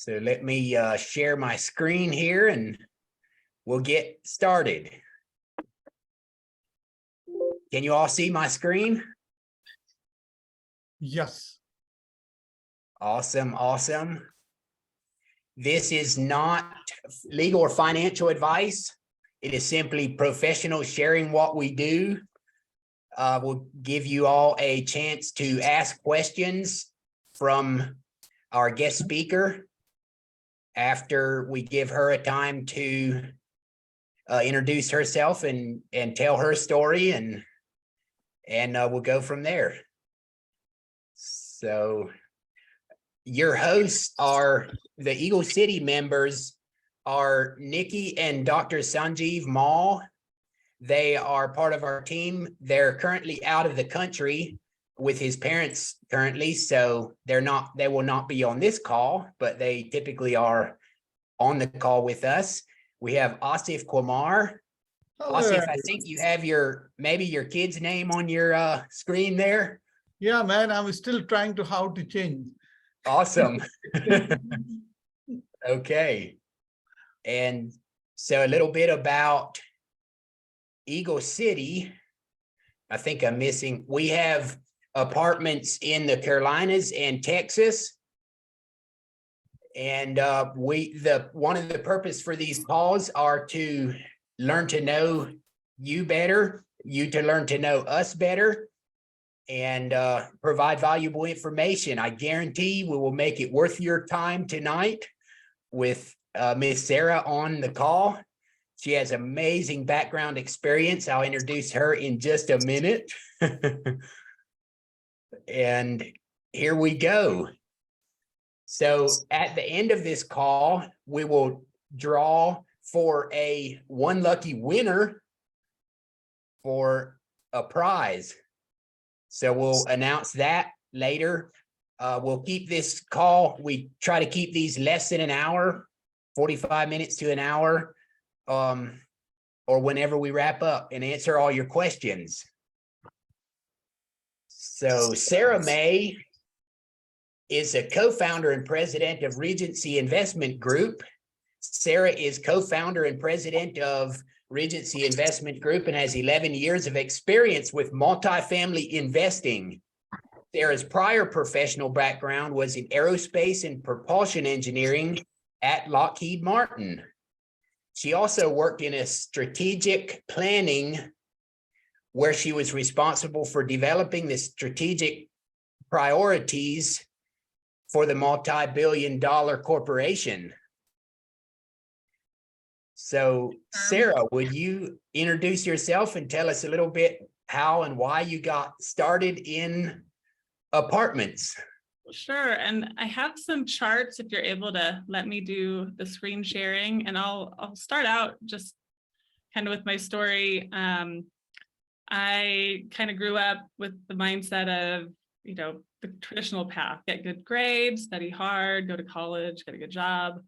So let me share my screen here and we'll get started. Can you all see my screen? Yes. Awesome, awesome. This is not legal or financial advice. It is simply professional sharing what we do. We'll give you all a chance to ask questions from our guest speaker after we give her a time to introduce herself and tell her story, and we'll go from there. So your hosts are the Eagle City members are Nikki and Dr. Sanjeev Mall. They are part of our team. They're currently out of the country with his parents currently, so they will not be on this call, but they typically are on the call with us. We have Asif Kumar. Hello. Asif, I think you have maybe your kid's name on your screen there. Yeah, man, I'm still trying to how to change. Awesome. Okay. And so a little bit about Eagle City. I think I'm missing. We have apartments in the Carolinas and Texas. And one of the purpose for these calls are to learn to know you better, you to learn to know us better, and provide valuable information. I guarantee we will make it worth your time tonight with Miss Sarah on the call. She has amazing background experience. I'll introduce her in just a minute. And here we go. So at the end of this call, we will draw for one lucky winner for a prize. So we'll announce that later. We'll keep this call. We try to keep these less than an hour, 45 minutes to an hour, or whenever we wrap up, and answer all your questions. So Sarah May is a co-founder and president of Regency Investment Group. Sarah is co-founder and president of Regency Investment Group and has 11 years of experience with multifamily investing. Sarah's prior professional background was in aerospace and propulsion engineering at Lockheed Martin. She also worked in a strategic planning where she was responsible for developing the strategic priorities for the multi-billion-dollar corporation. So, Sarah, would you introduce yourself and tell us a little bit how and why you got started in apartments? Sure, and I have some charts if you're able to let me do the screen sharing, and I'll start out just kind of with my story. I kind of grew up with the mindset of, the traditional path: get good grades, study hard, go to college, get a good job.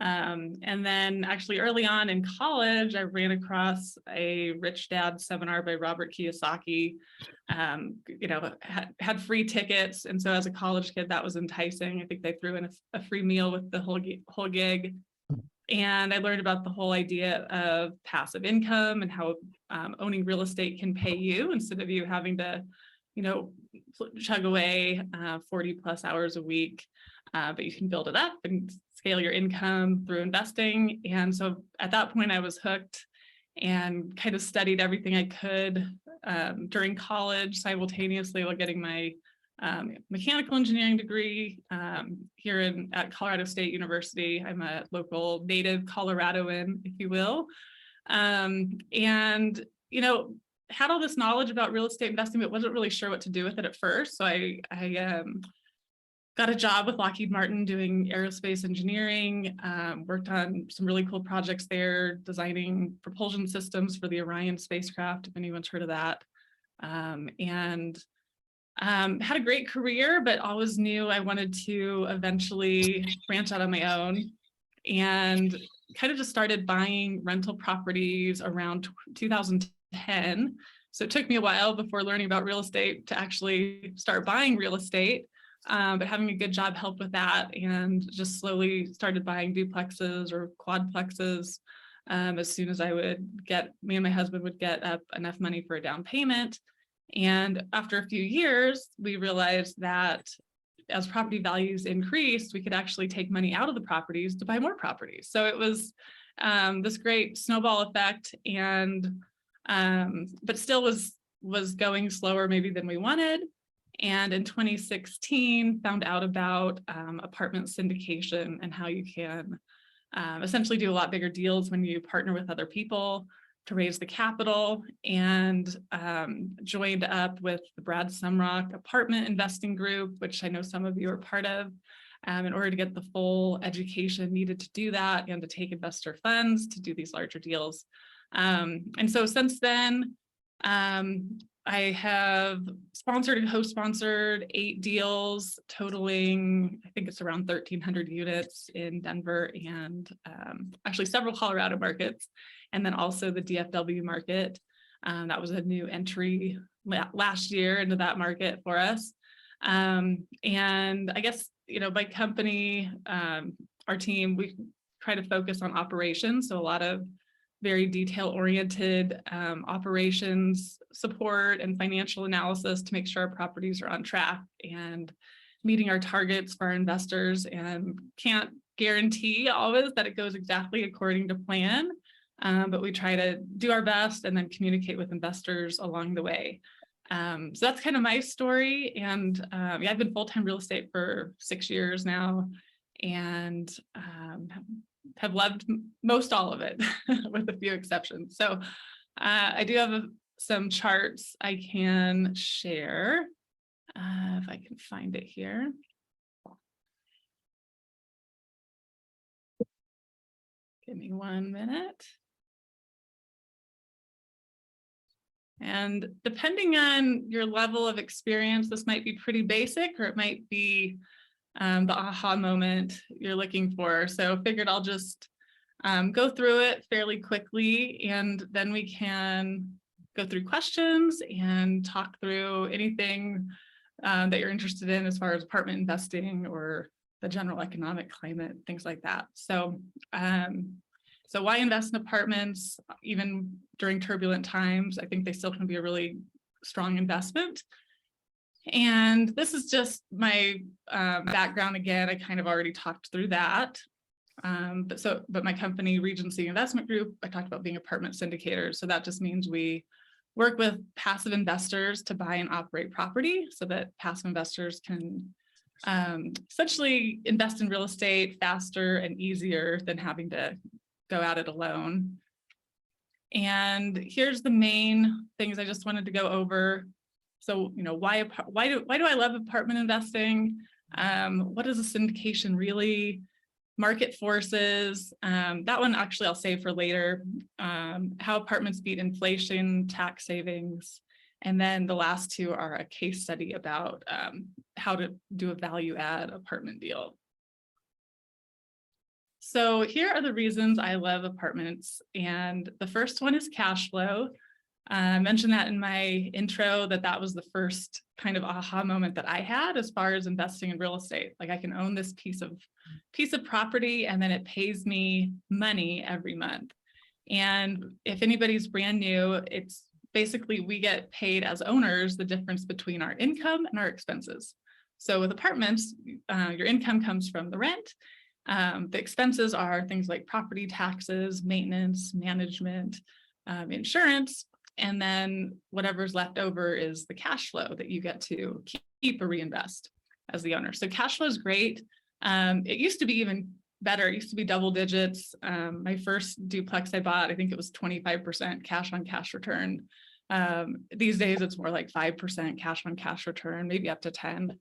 And then actually early on in college, I ran across a Rich Dad seminar by Robert Kiyosaki, had free tickets. And so as a college kid, that was enticing. I think they threw in a free meal with the whole gig. And I learned about the whole idea of passive income and how owning real estate can pay you instead of you having to, chug away 40 plus hours a week. But you can build it up and scale your income through investing. And so at that point I was hooked and kind of studied everything I could during college, simultaneously while getting my mechanical engineering degree here at Colorado State University. I'm a local native Coloradoan, if you will. Had all this knowledge about real estate investing, but wasn't really sure what to do with it at first. So I got a job with Lockheed Martin doing aerospace engineering, worked on some really cool projects there, designing propulsion systems for the Orion spacecraft, if anyone's heard of that. Had a great career, but always knew I wanted to eventually branch out on my own, and kind of just started buying rental properties around 2010. So it took me a while before learning about real estate to actually start buying real estate. but having a good job helped with that, and just slowly started buying duplexes or quadplexes as soon as me and my husband would get up enough money for a down payment. And after a few years, we realized that as property values increased, we could actually take money out of the properties to buy more properties. So it was this great snowball effect, and but still was going slower maybe than we wanted. And in 2016, found out about apartment syndication and how you can essentially do a lot bigger deals when you partner with other people to raise the capital, and joined up with the Brad Sumrock Apartment Investing Group, which I know some of you are part of, in order to get the full education needed to do that and to take investor funds to do these larger deals. And so since then, I have sponsored and co-sponsored 8 deals totaling, I think it's around 1,300 units in Denver and actually several Colorado markets, and then also the DFW market. That was a new entry last year into that market for us. And I guess, my company, our team, we try to focus on operations. So a lot of very detail-oriented operations support and financial analysis to make sure our properties are on track and meeting our targets for our investors, and can't guarantee always that it goes exactly according to plan, but we try to do our best and then communicate with investors along the way. So that's kind of my story. And yeah, I've been full-time real estate for 6 years now, and have loved most all of it with a few exceptions. So I do have some charts I can share if I can find it here. Give me 1 minute. And depending on your level of experience, this might be pretty basic, or it might be the aha moment you're looking for. So figured I'll just go through it fairly quickly, and then we can go through questions and talk through anything that you're interested in as far as apartment investing or the general economic climate, things like that. So, so why invest in apartments even during turbulent times? I think they still can be a really strong investment. And this is just my background again. I kind of already talked through that. But my company, Regency Investment Group, I talked about being apartment syndicators. So that just means we work with passive investors to buy and operate property so that passive investors can essentially invest in real estate faster and easier than having to go at it alone. And here's the main things I just wanted to go over. So, why do I love apartment investing? What is a syndication really? Market forces. That one actually I'll save for later. How apartments beat inflation, tax savings. And then the last 2 are a case study about how to do a value add apartment deal. So here are the reasons I love apartments. And the first one is cash flow. I mentioned that in my intro, that was the first kind of aha moment that I had as far as investing in real estate. Like, I can own this piece of property, and then it pays me money every month. And if anybody's brand new, it's basically we get paid as owners the difference between our income and our expenses. So with apartments, your income comes from the rent. The expenses are things like property taxes, maintenance, management, insurance. And then whatever's left over is the cash flow that you get to keep or reinvest as the owner. So cash flow is great. It used to be even better. It used to be double digits. My first duplex I bought, I think it was 25% cash on cash return. These days it's more like 5% cash on cash return, maybe up to 10.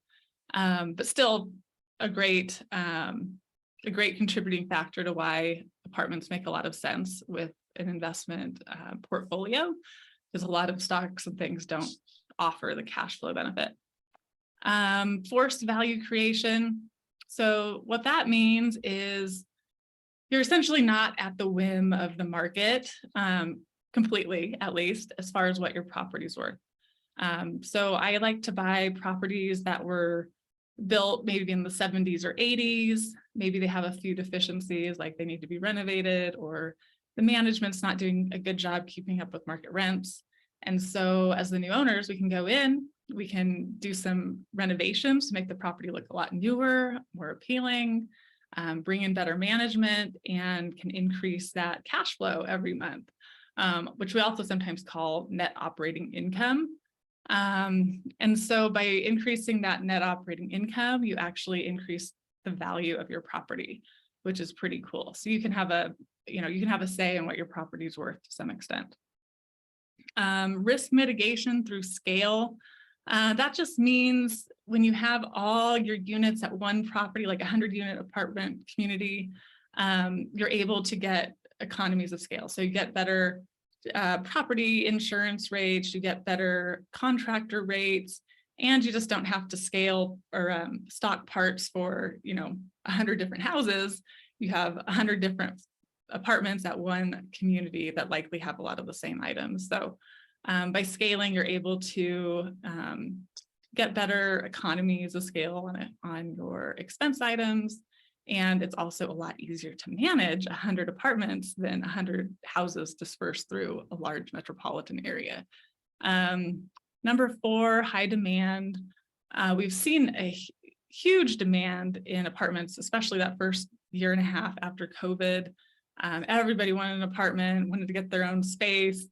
But still a great contributing factor to why apartments make a lot of sense with an investment portfolio, because a lot of stocks and things don't offer the cash flow benefit. Forced value creation. So what that means is you're essentially not at the whim of the market completely, at least as far as what your property's worth. So I like to buy properties that were built maybe in the 70s or 80s. Maybe they have a few deficiencies, like they need to be renovated, or the management's not doing a good job keeping up with market rents. And so as the new owners, we can go in, we can do some renovations to make the property look a lot newer, more appealing, bring in better management, and can increase that cash flow every month, which we also sometimes call net operating income. And so by increasing that net operating income, you actually increase the value of your property, which is pretty cool. So you can have a, you can have a say in what your property is worth to some extent. Risk mitigation through scale. That just means when you have all your units at one property, like a 100-unit apartment community, you're able to get economies of scale. So you get better property insurance rates, you get better contractor rates, and you just don't have to scale or stock parts for 100 different houses. You have 100 different apartments at one community that likely have a lot of the same items. So by scaling, you're able to get better economies of scale on your expense items. And it's also a lot easier to manage 100 apartments than 100 houses dispersed through a large metropolitan area. Number 4, high demand. We've seen a huge demand in apartments, especially that first year and a half after COVID. Everybody wanted an apartment, wanted to get their own space.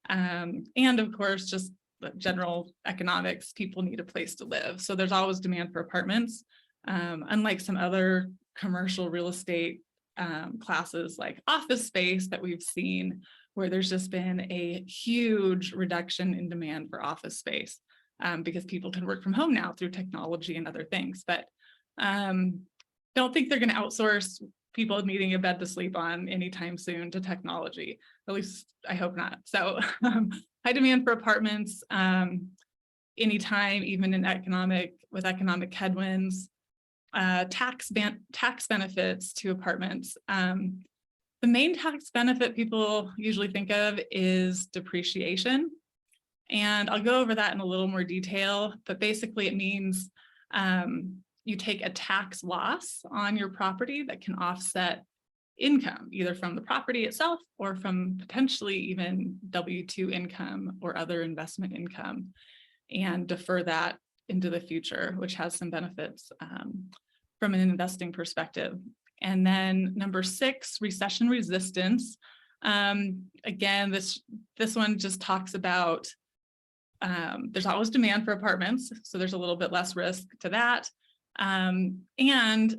And of course, just general economics, people need a place to live. So there's always demand for apartments. Unlike some other commercial real estate classes like office space that we've seen, where there's just been a huge reduction in demand for office space because people can work from home now through technology and other things. But don't think they're going to outsource people needing a bed to sleep on anytime soon to technology. At least I hope not. So high demand for apartments anytime, even in economic headwinds. Tax benefits to apartments. The main tax benefit people usually think of is depreciation. And I'll go over that in a little more detail, but basically it means you take a tax loss on your property that can offset income, either from the property itself or from potentially even W-2 income or other investment income, and defer that into the future, which has some benefits from an investing perspective. And then number 6, recession resistance. Again, this one just talks about there's always demand for apartments, so there's a little bit less risk to that. And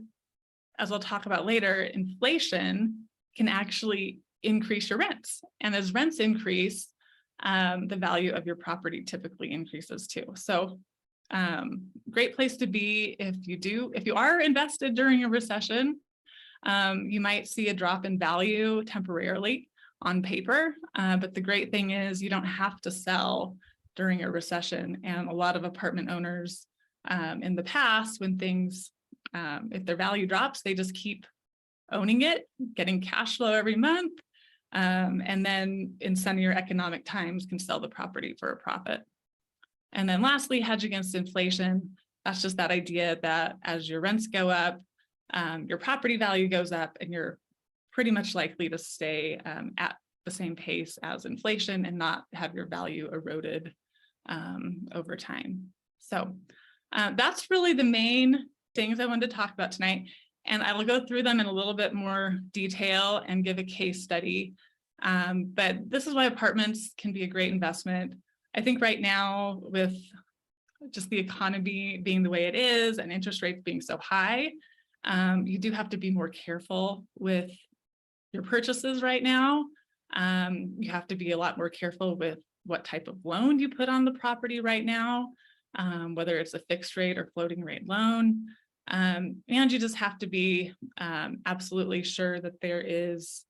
as I'll talk about later, inflation can actually increase your rents. And as rents increase, the value of your property typically increases too. So great place to be if you are invested during a recession. You might see a drop in value temporarily on paper, but the great thing is you don't have to sell during a recession. And a lot of apartment owners in the past, when things, if their value drops, they just keep owning it, getting cash flow every month, and then in sunnier economic times can sell the property for a profit. And then lastly, hedge against inflation. That's just that idea that as your rents go up, your property value goes up, and you're pretty much likely to stay at the same pace as inflation and not have your value eroded over time. So that's really the main things I wanted to talk about tonight. And I will go through them in a little bit more detail and give a case study. But this is why apartments can be a great investment. I think right now, with just the economy being the way it is and interest rates being so high, you do have to be more careful with your purchases right now. You have to be a lot more careful with what type of loan you put on the property right now, whether it's a fixed rate or floating rate loan. And you just have to be absolutely sure that there is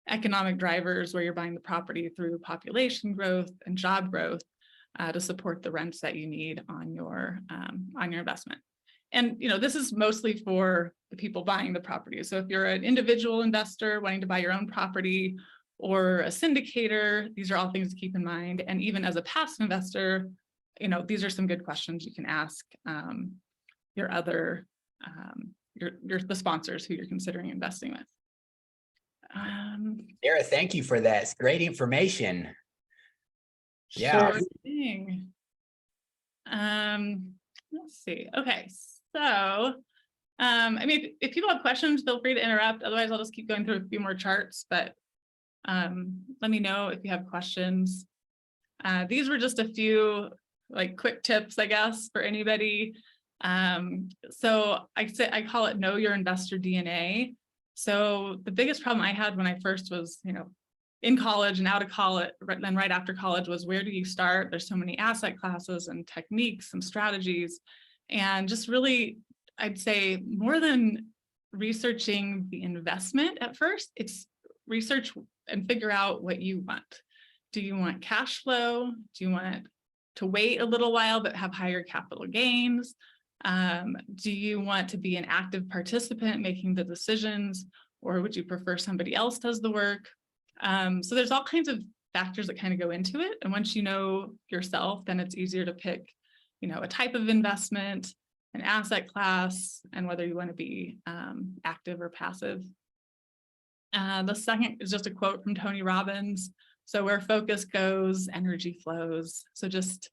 economic drivers where you're buying the property through population growth and job growth to support the rents that you need on your investment. And this is mostly for the people buying the property. So if you're an individual investor wanting to buy your own property, or a syndicator, these are all things to keep in mind. And even as a passive investor, these are some good questions you can ask your other, the sponsors who you're considering investing with. Sarah, thank you for that. It's great information. Yeah. Sure thing. Let's see. Okay, so I mean, if people have questions, feel free to interrupt. Otherwise, I'll just keep going through a few more charts, but let me know if you have questions. These were just a few like quick tips, I guess, for anybody. So I call it know your investor DNA. So the biggest problem I had when I first was, in college and out of college, then right after college, was where do you start? There's so many asset classes and techniques and strategies, and just really, I'd say more than researching the investment at first, it's research and figure out what you want. Do you want cash flow? Do you want to wait a little while but have higher capital gains? Do you want to be an active participant making the decisions, or would you prefer somebody else does the work? So there's all kinds of factors that kind of go into it. And once you know yourself, then it's easier to pick, a type of investment, an asset class, and whether you want to be active or passive. The second is just a quote from Tony Robbins. So where focus goes, energy flows. So just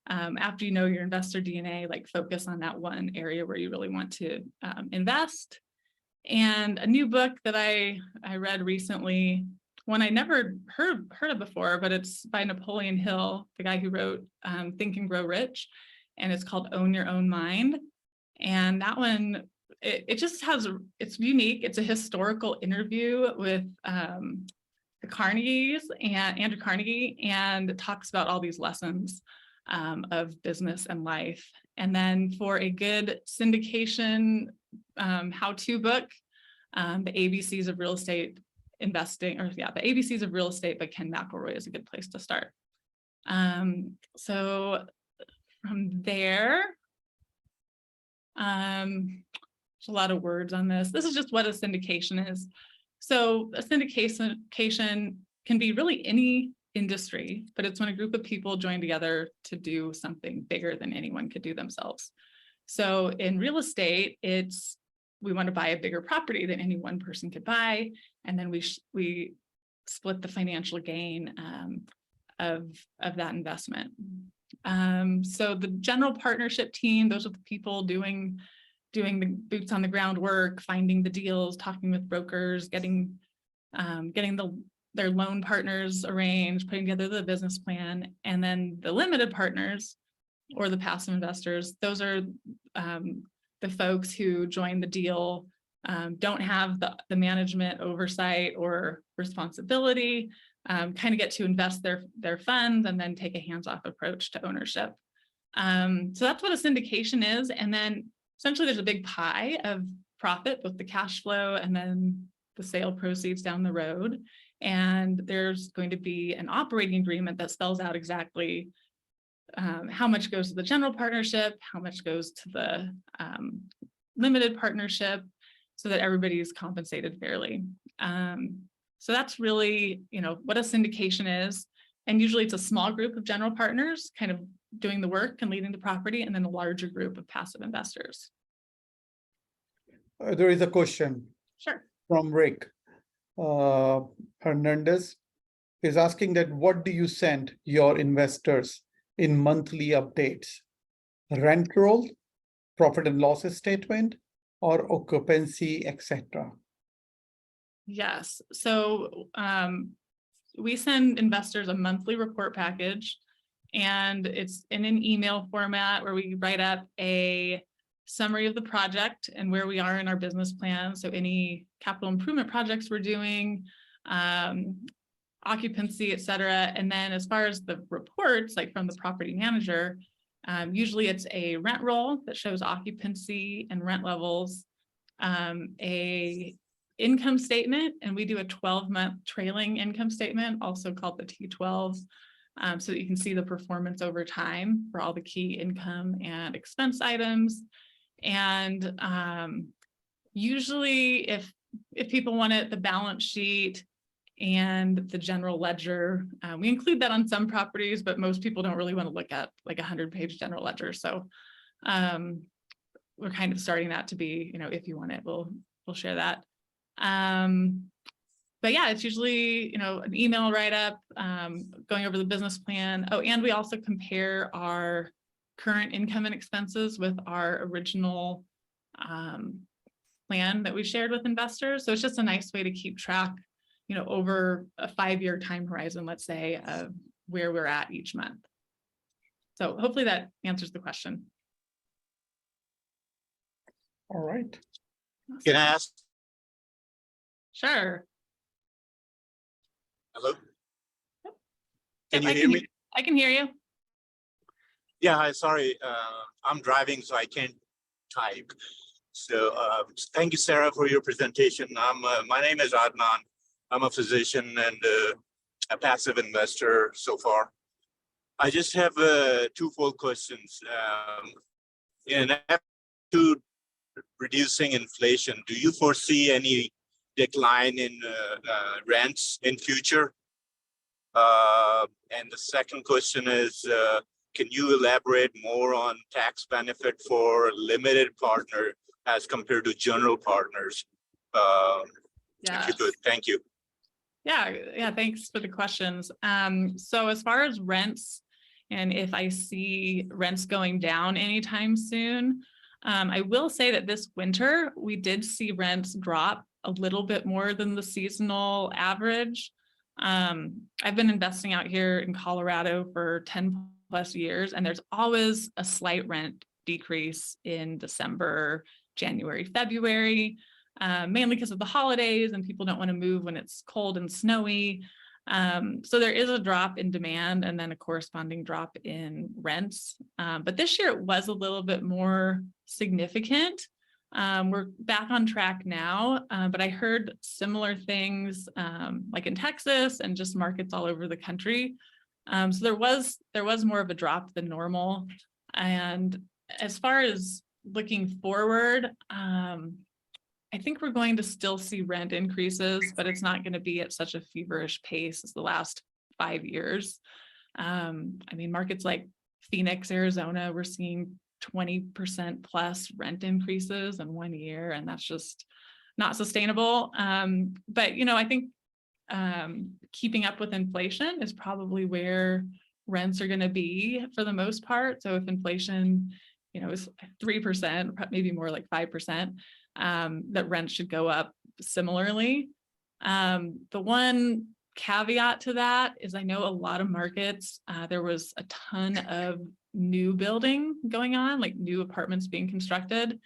after you know your investor DNA, like focus on that one area where you really want to invest. And a new book that I read recently, one I never heard of before, but it's by Napoleon Hill, the guy who wrote Think and Grow Rich, and it's called Own Your Own Mind. And that one, it just has, it's unique. It's a historical interview with the Carnegies and Andrew Carnegie, and it talks about all these lessons of business and life. And then for a good syndication how-to book, the ABCs of Real Estate Investing, the ABCs of Real Estate by Ken McElroy is a good place to start. So from there, there's a lot of words on this. This is just what a syndication is. So a syndication can be really any industry, but it's when a group of people join together to do something bigger than anyone could do themselves. So in real estate, we want to buy a bigger property than any one person could buy, and then we split the financial gain of that investment. So the general partnership team, those are the people doing the boots on the ground work, finding the deals, talking with brokers, getting their loan partners arranged, putting together the business plan. And then the limited partners or the passive investors, those are the folks who join the deal, don't have the management oversight or responsibility, kind of get to invest their funds and then take a hands-off approach to ownership. So that's what a syndication is. And then essentially there's a big pie of profit, both the cash flow and then the sale proceeds down the road. And there's going to be an operating agreement that spells out exactly how much goes to the general partnership, how much goes to the limited partnership, so that everybody is compensated fairly. So that's really, what a syndication is. And usually it's a small group of general partners kind of doing the work and leading the property, and then a larger group of passive investors. There is a question. Sure. From Rick Hernandez is asking that what do you send your investors in monthly updates? Rent roll, profit and losses statement, or occupancy, etc.? Yes. So we send investors a monthly report package, and it's in an email format where we write up a summary of the project and where we are in our business plan. So any capital improvement projects we're doing, occupancy, et cetera. And then as far as the reports, like from the property manager, usually it's a rent roll that shows occupancy and rent levels, a income statement, and we do a 12-month trailing income statement, also called the T12, so that you can see the performance over time for all the key income and expense items. And usually if people want it, the balance sheet and the general ledger. We include that on some properties, but most people don't really want to look at like 100-page general ledger. So we're kind of starting that to be, if you want it, we'll share that. But yeah, it's usually, an email write-up, going over the business plan. Oh, and we also compare our current income and expenses with our original plan that we shared with investors. So it's just a nice way to keep track, over a 5-year time horizon, let's say, of where we're at each month. So hopefully that answers the question. All right. Can I ask? Sure. Hello? Yep, Can you hear me? I can hear you. Yeah, hi, sorry. I'm driving, so I can't type. So thank you, Sarah, for your presentation. My name is Adnan. I'm a physician and a passive investor so far. I just have twofold questions. In an effort to reducing inflation, do you foresee any decline in rents in future? And the second question is, can you elaborate more on tax benefit for limited partner as compared to general partners? Yeah. If you could, thank you. Yeah, thanks for the questions. So as far as rents, and if I see rents going down anytime soon, I will say that this winter, we did see rents drop a little bit more than the seasonal average. I've been investing out here in Colorado for 10+ years, and there's always a slight rent decrease in December, January, February, mainly because of the holidays and people don't want to move when it's cold and snowy. So there is a drop in demand and then a corresponding drop in rents. But this year it was a little bit more significant. We're back on track now, but I heard similar things like in Texas and just markets all over the country. So there was more of a drop than normal. And as far as looking forward, I think we're going to still see rent increases, but it's not going to be at such a feverish pace as the last 5 years. I mean, markets like Phoenix, Arizona, we're seeing 20% plus rent increases in 1 year, and that's just not sustainable. But, I think keeping up with inflation is probably where rents are going to be for the most part. So if inflation, is 3%, maybe more like 5%, that rent should go up similarly. The one caveat to that is I know a lot of markets, there was a ton of new building going on, like new apartments being constructed.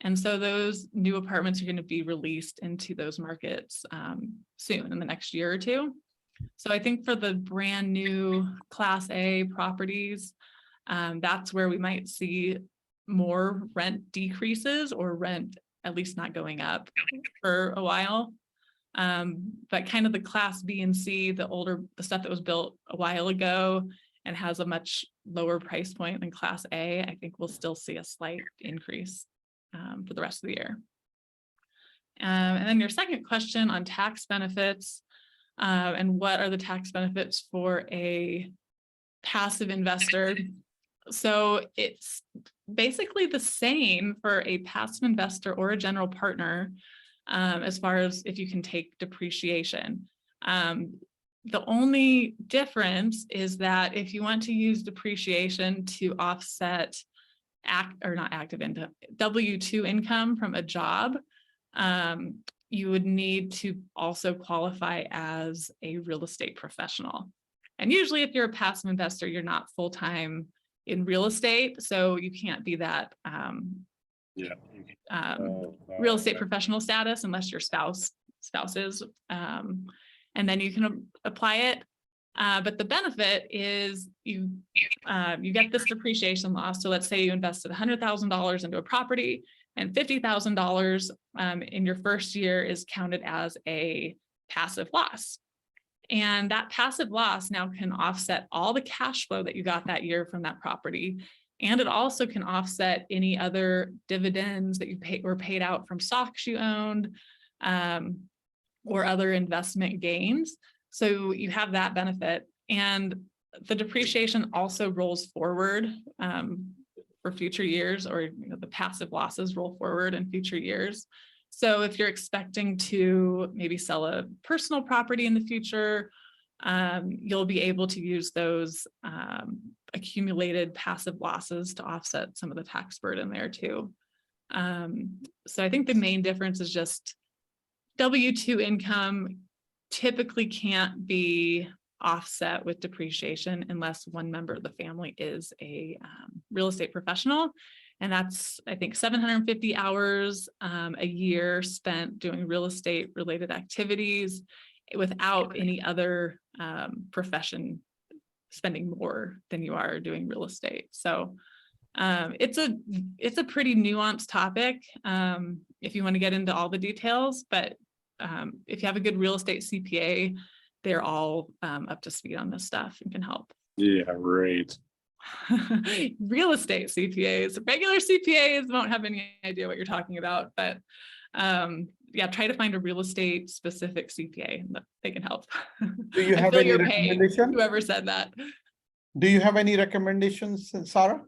And so those new apartments are going to be released into those markets soon in the next year or two. So I think for the brand new Class A properties, that's where we might see more rent decreases or rent at least not going up for a while. But kind of the Class B and C, the stuff that was built a while ago and has a much lower price point than Class A, I think we'll still see a slight increase for the rest of the year. And then your second question on tax benefits and what are the tax benefits for a passive investor? So it's basically the same for a passive investor or a general partner as far as if you can take depreciation. The only difference is that if you want to use depreciation to offset W-2 income from a job, you would need to also qualify as a real estate professional. And usually if you're a passive investor, you're not full-time in real estate, so you can't be that real estate professional status unless your spouse is, and then you can apply it. But the benefit is you get this depreciation loss. So let's say you invested $100,000 into a property and $50,000 in your first year is counted as a passive loss. And that passive loss now can offset all the cash flow that you got that year from that property. And it also can offset any other dividends that you were paid out from stocks you owned, or other investment gains. So you have that benefit. And the depreciation also rolls forward for future years, or the passive losses roll forward in future years. So if you're expecting to maybe sell a personal property in the future, you'll be able to use those accumulated passive losses to offset some of the tax burden there too. So I think the main difference is just W-2 income typically can't be offset with depreciation unless one member of the family is a real estate professional. And that's, I think, 750 hours a year spent doing real estate related activities without any other profession spending more than you are doing real estate. So it's a pretty nuanced topic if you want to get into all the details, but if you have a good real estate CPA, they're all up to speed on this stuff and can help. Yeah, right. Real estate CPAs, regular CPAs won't have any idea what you're talking about, but yeah, try to find a real estate specific CPA that they can help. Do you I have feel any your pain, recommendation? whoever said that. Do you have any recommendations, Sarah,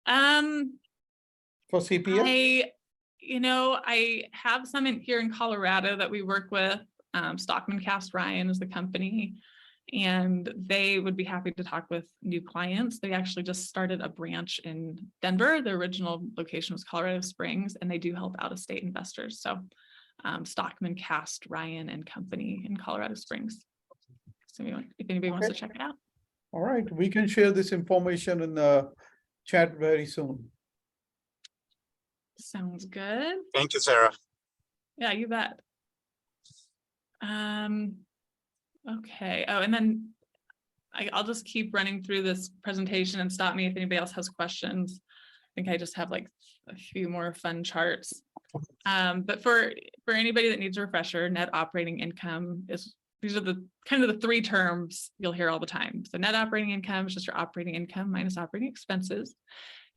for CPA? I have some here in Colorado that we work with. Stockman Cast Ryan is the company, and they would be happy to talk with new clients. They actually just started a branch in Denver. The original location was Colorado Springs, and they do help out-of-state investors. So Stockman Cast Ryan and Company in Colorado Springs. So if anybody wants to check it out. All right, we can share this information in the chat very soon. Sounds good. Thank you, Sarah. Yeah, you bet. Okay. Oh, and then I'll just keep running through this presentation and stop me if anybody else has questions. I think I just have like a few more fun charts. But for anybody that needs a refresher, net operating income these are the kind of the three terms you'll hear all the time. So net operating income is just your operating income minus operating expenses.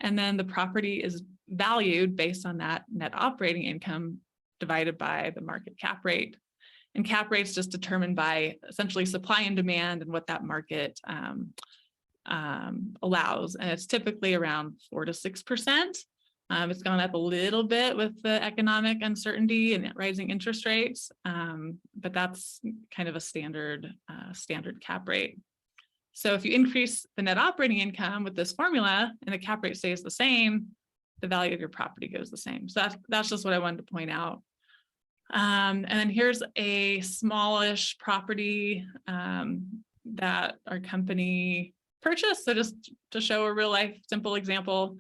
And then the property is valued based on that net operating income divided by the market cap rate. And cap rate's just determined by essentially supply and demand and what that market allows. And it's typically around 4 to 6%. It's gone up a little bit with the economic uncertainty and rising interest rates, but that's kind of a standard cap rate. So if you increase the net operating income with this formula and the cap rate stays the same, the value of your property goes the same. So that's just what I wanted to point out. And then here's a smallish property that our company purchased. So just to show a real life simple example,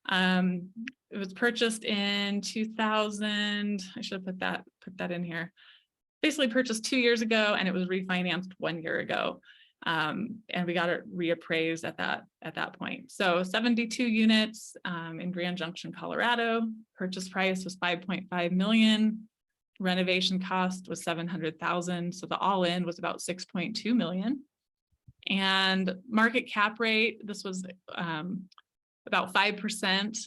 it was purchased in 2000. I should have put that in here. Basically purchased 2 years ago, and it was refinanced 1 year ago. And we got it reappraised at that point. So 72 units in Grand Junction, Colorado. Purchase price was $5.5 million. Renovation cost was $700,000. So the all-in was about $6.2 million. And market cap rate, this was about 5%.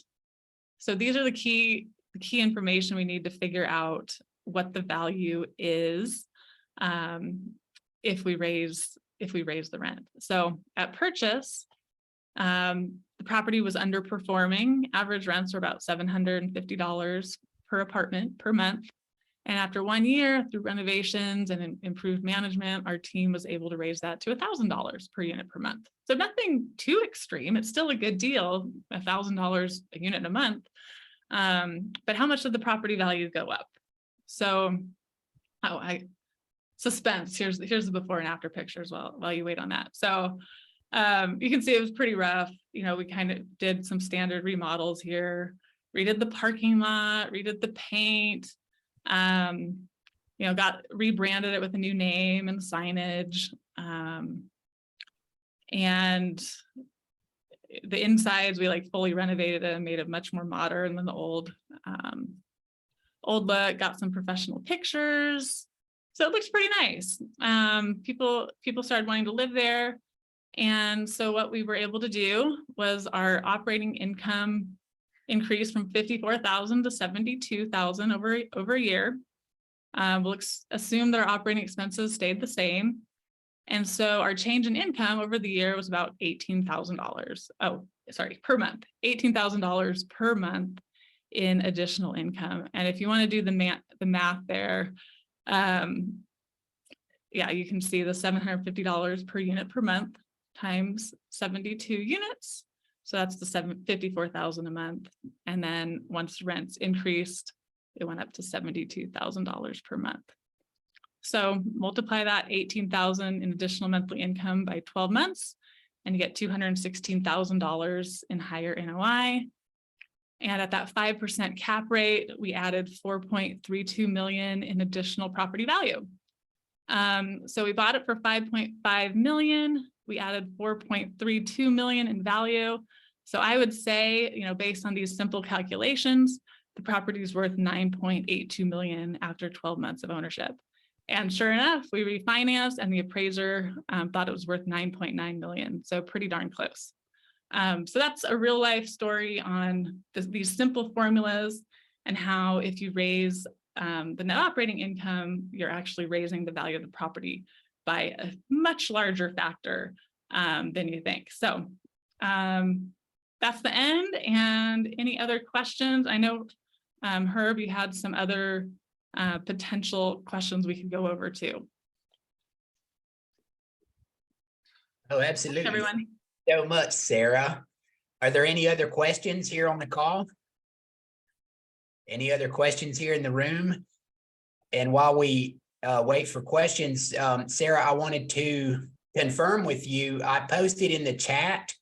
So these are the key information we need to figure out what the value is if we raise the rent. So at purchase, the property was underperforming. Average rents were about $750 per apartment per month. And after 1 year, through renovations and improved management, our team was able to raise that to $1,000 per unit per month. So nothing too extreme. It's still a good deal, $1,000 a unit a month. But how much did the property value go up? So, suspense. Here's the before and after pictures while you wait on that. So you can see it was pretty rough. We kind of did some standard remodels here, redid the parking lot, redid the paint. Rebranded it with a new name and signage. And the insides, we fully renovated it and made it much more modern than the old look, got some professional pictures. So it looks pretty nice. People started wanting to live there. And so what we were able to do was our operating income increased from $54,000 to $72,000 over a year. We'll assume their operating expenses stayed the same. And so our change in income over the year was about $18,000. Oh, sorry, per month, $18,000 per month in additional income. And if you want to do the math there, yeah, you can see the $750 per unit per month times 72 units. So that's the $54,000 a month. And then once rents increased, it went up to $72,000 per month. So multiply that 18,000 in additional monthly income by 12 months, and you get $216,000 in higher NOI. And at that 5% cap rate, we added 4.32 million in additional property value. So we bought it for 5.5 million. We added 4.32 million in value. So I would say, you know, based on these simple calculations, the property is worth 9.82 million after 12 months of ownership. And sure enough, we refinanced and the appraiser thought it was worth 9.9 million. So pretty darn close. So that's a real life story on these simple formulas and how if you raise the net operating income, you're actually raising the value of the property by a much larger factor than you think. So that's the end. And any other questions? I know, Herb, you had some other potential questions we could go over too. Oh, absolutely. Thanks, everyone. So much, Sarah. Are there any other questions here on the call? Any other questions here in the room? And while we wait for questions, Sarah, I wanted to confirm with you, I posted in the chat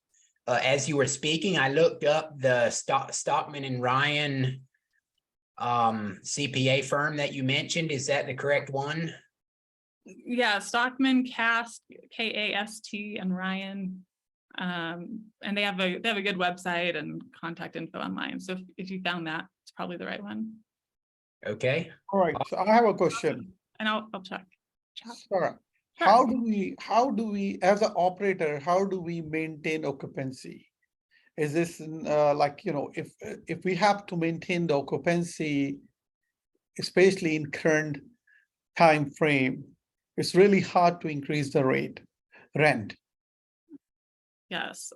as you were speaking, I looked up the Stockman and Ryan CPA firm that you mentioned. Is that the correct one? Yeah, Stockman, Cast, K-A-S-T, and Ryan. And they have a good website and contact info online. So if you found that, it's probably the right one. Okay. All right, so I have a question. And I'll check. Sarah, Sure. how do we, as an operator, how do we maintain occupancy? Is this like, you know, if we have to maintain the occupancy, especially in current time frame, it's really hard to increase the rent. Yes.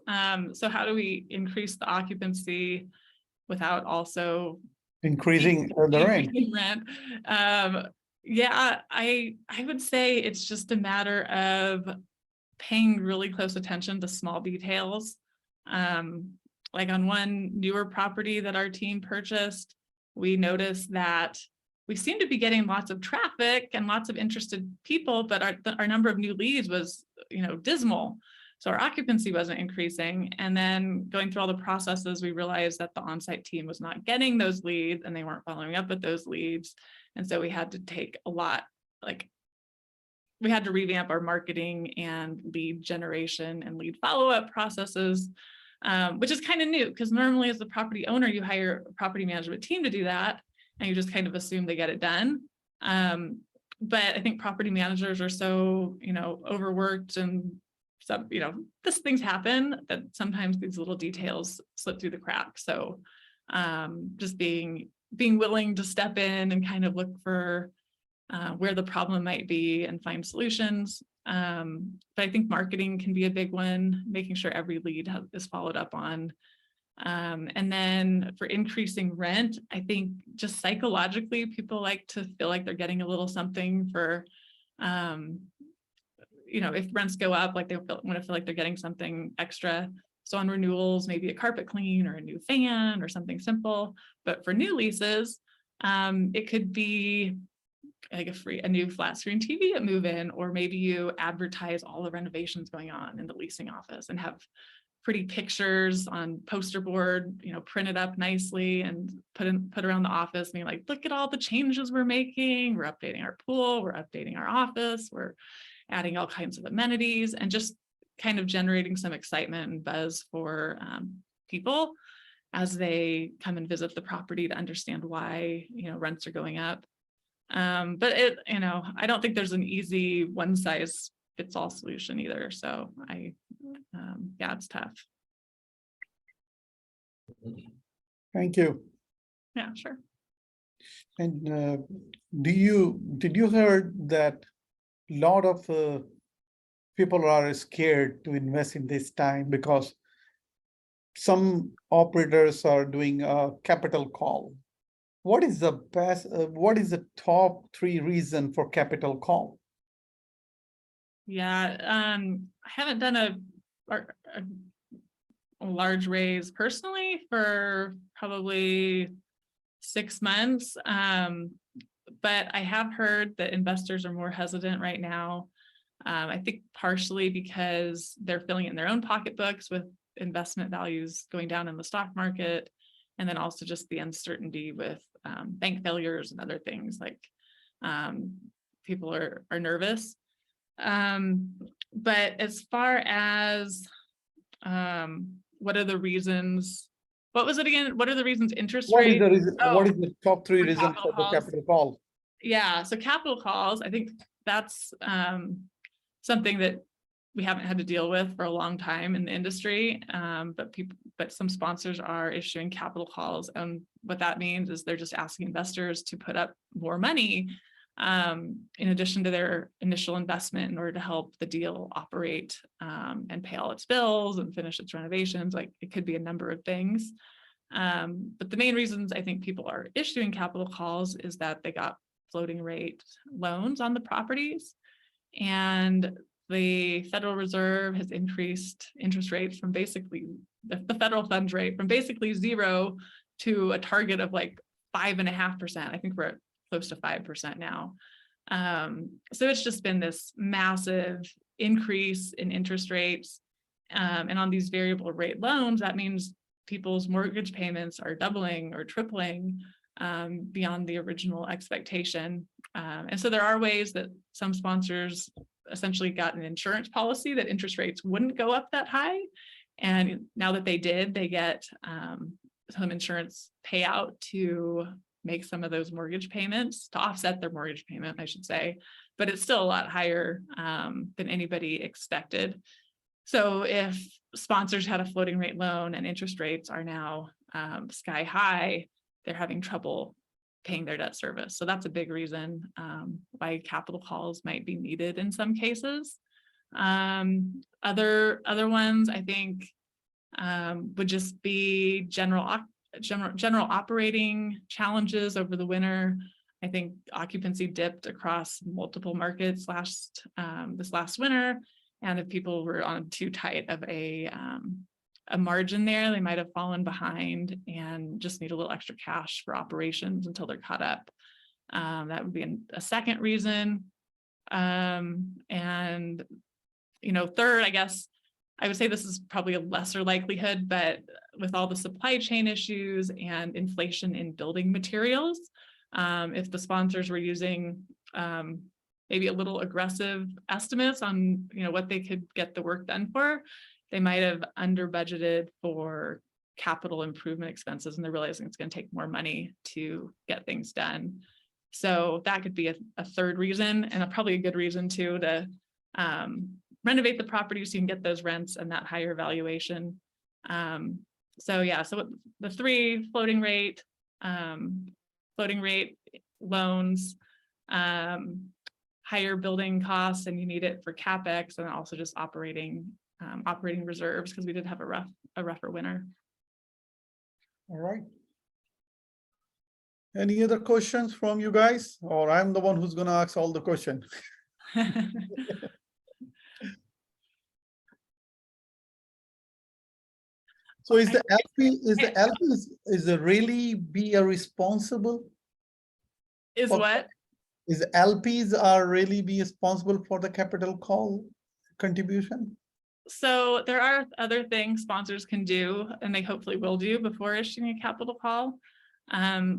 So how do we increase the occupancy without also Increasing the rent. increasing rent? Yeah, I would say it's just a matter of paying really close attention to small details. Like on one newer property that our team purchased, we noticed that we seem to be getting lots of traffic and lots of interested people, but our number of new leads was, you know, dismal. So our occupancy wasn't increasing. And then going through all the processes, we realized that the on-site team was not getting those leads and they weren't following up with those leads. And so we had to take a lot, like we had to revamp our marketing and lead generation and lead follow-up processes, which is kind of new because normally as the property owner, you hire a property management team to do that and you just kind of assume they get it done. But I think property managers are so, you know, overworked and some, you know, things happen that sometimes these little details slip through the cracks. So just being willing to step in and kind of look for where the problem might be and find solutions. But I think marketing can be a big one, making sure every lead is followed up on. And then for increasing rent, I think just psychologically, people like to feel like they're getting a little something for, you know, if rents go up, like they want to feel like they're getting something extra. So on renewals, maybe a carpet clean or a new fan or something simple. But for new leases, it could be like a new flat screen TV at move-in, or maybe you advertise all the renovations going on in the leasing office and have pretty pictures on poster board, you know, printed up nicely and put around the office, and you're like, look at all the changes we're making. We're updating our pool, we're updating our office, we're adding all kinds of amenities, and just kind of generating some excitement and buzz for people as they come and visit the property to understand why, you know, rents are going up. But it, you know, I don't think there's an easy one size fits all solution either. So yeah, it's tough. Thank you. Yeah, sure. And did you heard that a lot of people are scared to invest in this time because some operators are doing a capital call? What is the best, what is the top 3 reason for capital call? Yeah, I haven't done a large raise personally for probably 6 months. But I have heard that investors are more hesitant right now. I think partially because they're filling it in their own pocketbooks with investment values going down in the stock market, and then also just the uncertainty with bank failures and other things, like people are nervous. But as far as what are the reasons? What was it again? What are the reasons interest What is rates? the reason? Oh, What is the top 3 for reasons capital for the calls. capital call? Yeah, so capital calls, I think that's something that we haven't had to deal with for a long time in the industry. But some sponsors are issuing capital calls, and what that means is they're just asking investors to put up more money in addition to their initial investment in order to help the deal operate and pay all its bills and finish its renovations. Like, it could be a number of things. But the main reasons I think people are issuing capital calls is that they got floating rate loans on the properties, and the Federal Reserve has increased interest rates from basically the federal funds rate from basically 0 to a target of like 5.5%. I think we're at close to 5% now. So it's just been this massive increase in interest rates. And on these variable rate loans, that means people's mortgage payments are doubling or tripling beyond the original expectation. And so there are ways that some sponsors essentially got an insurance policy that interest rates wouldn't go up that high. And now that they did, they get some insurance payout to make some of those mortgage payments, to offset their mortgage payment, I should say. But it's still a lot higher than anybody expected. So if sponsors had a floating rate loan and interest rates are now sky high, they're having trouble paying their debt service. So that's a big reason why capital calls might be needed in some cases. Other ones, I think, would just be general operating challenges over the winter. I think occupancy dipped across multiple markets this last winter, and if people were on too tight of a margin there, they might have fallen behind and just need a little extra cash for operations until they're caught up. That would be a second reason. And third, I guess I would say this is probably a lesser likelihood, but with all the supply chain issues and inflation in building materials, if the sponsors were using maybe a little aggressive estimates on what they could get the work done for, they might have under budgeted for capital improvement expenses, and they're realizing it's going to take more money to get things done. So that could be a third reason, and probably a good reason too, to renovate the property so you can get those rents and that higher valuation. So the 3 floating rate loans, higher building costs, and you need it for CapEx, and also just operating reserves, because we did have a rougher winter. All right. Any other questions from you guys, or I'm the one who's going to ask all the questions? So is the LP is it really be a responsible? Is what? Is LPs are really be responsible for the capital call contribution? So there are other things sponsors can do, and they hopefully will do before issuing a capital call.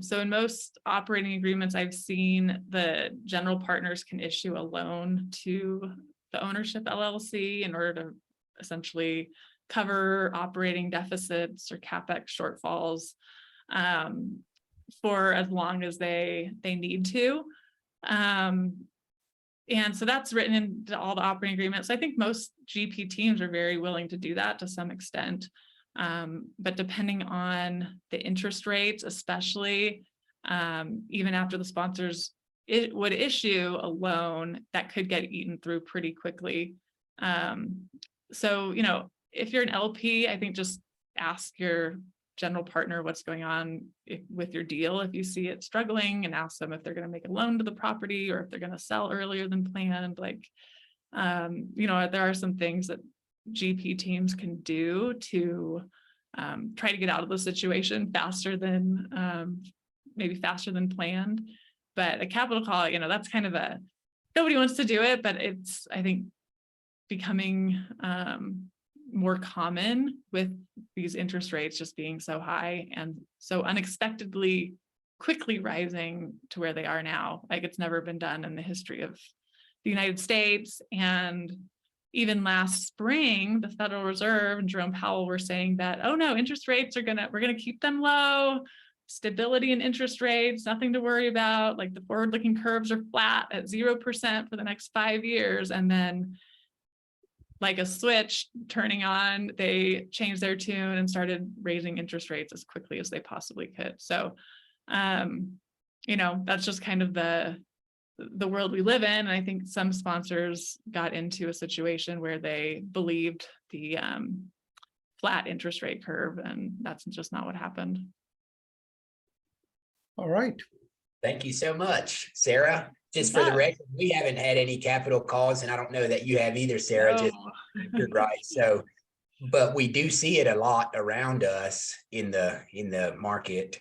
So in most operating agreements I've seen, the general partners can issue a loan to the ownership LLC in order to essentially cover operating deficits or CapEx shortfalls for as long as they need to. And so that's written into all the operating agreements. I think most GP teams are very willing to do that to some extent. But depending on the interest rates, especially, even after the sponsors would issue a loan, that could get eaten through pretty quickly. So, you know, if you're an LP, I think just ask your general partner what's going on with your deal. If you see it struggling, and ask them if they're going to make a loan to the property or if they're going to sell earlier than planned. Like, you know, there are some things that GP teams can do to try to get out of the situation faster than maybe faster than planned. But a capital call, you know, that's kind of nobody wants to do it, but it's, I think, becoming more common with these interest rates just being so high and so unexpectedly quickly rising to where they are now. Like, it's never been done in the history of the United States. And even last spring, the Federal Reserve and Jerome Powell were saying that, oh no, interest rates we're gonna keep them low, stability in interest rates, nothing to worry about. Like, the forward-looking curves are flat at 0% for the next 5 years. And then, like a switch turning on, they changed their tune and started raising interest rates as quickly as they possibly could. So, you know, that's just kind of the world we live in. And I think some sponsors got into a situation where they believed the flat interest rate curve, and that's just not what happened. All right. Thank you so much, Sarah. Just for the record, we haven't had any capital calls, and I don't know that you have either, Sarah. No. Just you're right. So, but we do see it a lot around us in the market.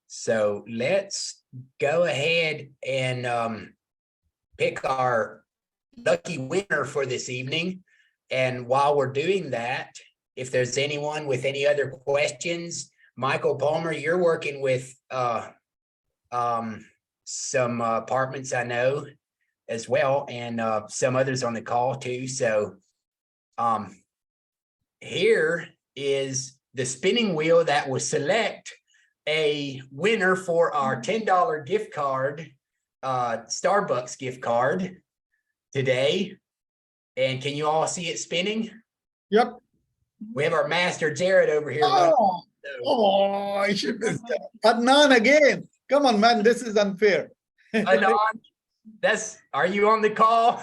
So let's go ahead and pick our lucky winner for this evening. And while we're doing that, if there's anyone with any other questions, Michael Palmer, you're working with some apartments I know as well, and some others on the call too. So here is the spinning wheel that will select a winner for our $10 gift card, Starbucks gift card today. And can you all see it spinning? Yep. We have our master Jared over here. Oh, I should miss that. Adnan again. Come on, man. This is unfair. Adnan, are you on the call?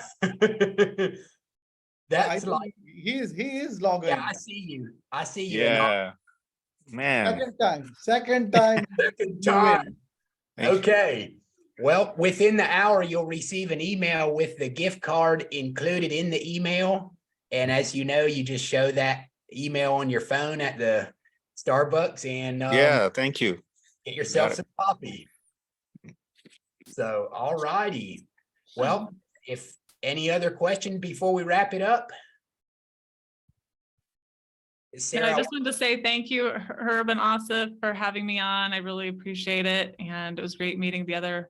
That's like, he is logging. yeah, I see you. I see you. Yeah, man. Second time. Second time. Okay. Well, within the hour, you'll receive an email with the gift card included in the email. And as you know, you just show that email on your phone at the Starbucks and Yeah, thank you. get yourself some coffee. So, all righty. Well, if any other question before we wrap it up? Sarah, I just wanted to say thank you, Herb and Asif, for having me on. I really appreciate it. And it was great meeting the other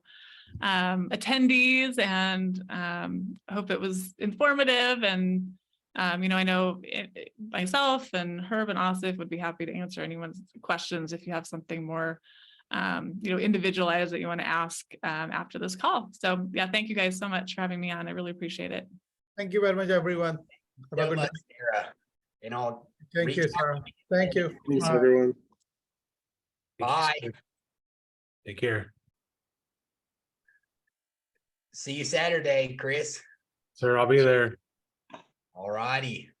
attendees, and I hope it was informative. And, you know, I know myself and Herb and Asif would be happy to answer anyone's questions if you have something more, you know, individualized that you want to ask after this call. So yeah, thank you guys so much for having me on. I really appreciate it. Thank you very much, everyone. Have a So good much, night. Sarah. And I'll Thank you, Sarah. Thank you. Thanks, everyone. bye. Take care. See you Saturday, Chris. Sir, I'll be there. All righty.